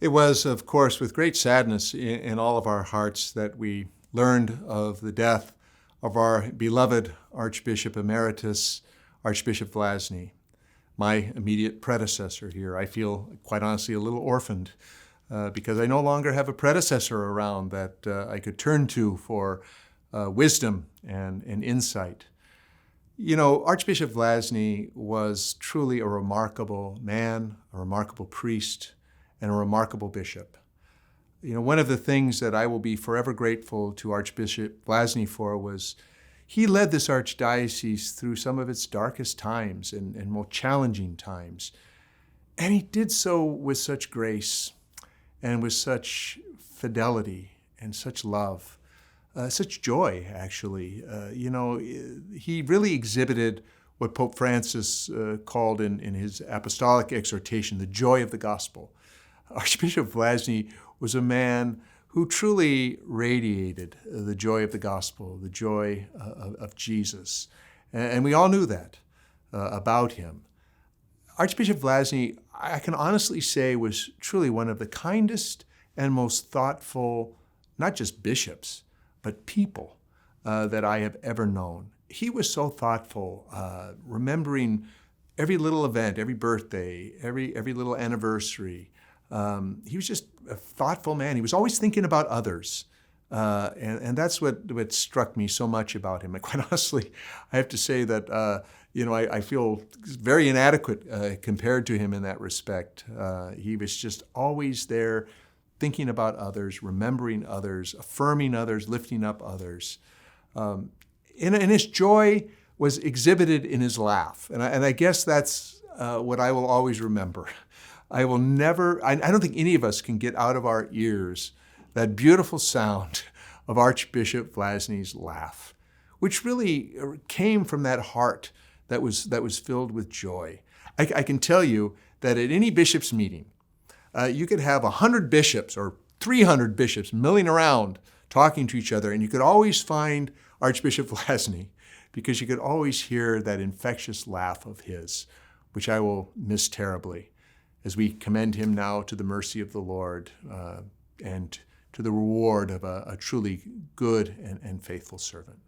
It was, of course, with great sadness in all of our hearts that we learned of the death of our beloved Archbishop Emeritus, Archbishop Vlazny, my immediate predecessor here. I feel, quite honestly, a little orphaned because I no longer have a predecessor around that I could turn to for wisdom and insight. You know, Archbishop Vlazny was truly a remarkable man, a remarkable priest, and a remarkable bishop. You know, one of the things that I will be forever grateful to Archbishop Vlazny for was he led this archdiocese through some of its darkest times and most challenging times. And he did so with such grace and with such fidelity and such love, such joy, actually. He really exhibited what Pope Francis called in his apostolic exhortation, the joy of the gospel. Archbishop Vlazny was a man who truly radiated the joy of the gospel, the joy of Jesus. And we all knew that about him. Archbishop Vlazny, I can honestly say, was truly one of the kindest and most thoughtful, not just bishops, but people that I have ever known. He was so thoughtful, remembering every little event, every birthday, every little anniversary. He was just a thoughtful man. He was always thinking about others. And that's what struck me so much about him. And quite honestly, I have to say that, I feel very inadequate compared to him in that respect. He was just always there thinking about others, remembering others, affirming others, lifting up others. And his joy was exhibited in his laugh. And I guess that's what I will always remember. I don't think any of us can get out of our ears that beautiful sound of Archbishop Vlazny's laugh, which really came from that heart that was filled with joy. I can tell you that at any bishop's meeting, you could have 100 bishops or 300 bishops milling around talking to each other, and you could always find Archbishop Vlazny because you could always hear that infectious laugh of his, which I will miss terribly, as we commend him now to the mercy of the Lord and to the reward of a truly good and faithful servant.